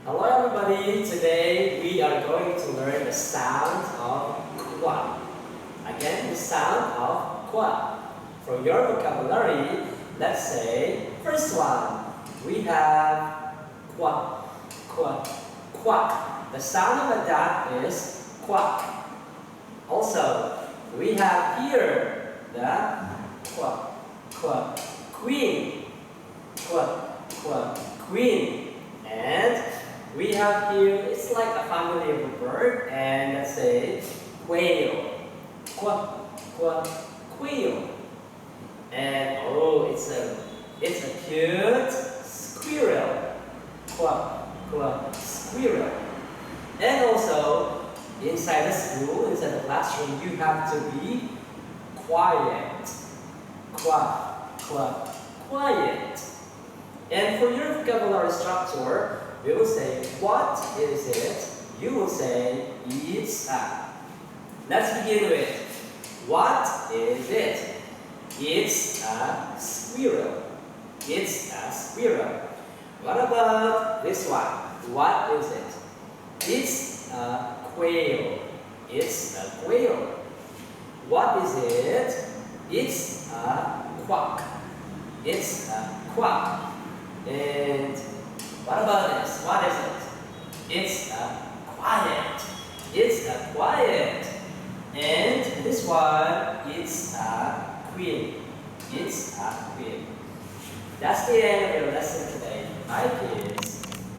Hello everybody, today we are going to learn the sound of kwa. Again, the sound of kwa. For your vocabulary, let's say, first one, we have kwa, kwa, quack. The sound of a duck is quack. Also, we have here the quack, quack, queen, quack, quack, queen. And we have here, it's like a family of a bird, and let's say quail, quack, quack, quail. And oh, it's a cute squirrel, quack, quack, squirrel. And also, inside the school, inside the classroom, you have to be quiet, quack, quack, quiet. And for your vocabulary structure, we will say, what is it? You will say, it's a. Let's begin with, what is it? It's a squirrel. It's a squirrel. What about this one? What is it? It's a quail. It's a quail. What is it? It's a quack. It's a quack. And what about this? What is it? It's a quiet. It's a quiet. And this one, it's a queen. It's a queen. That's the end of your lesson today. Bye, kids.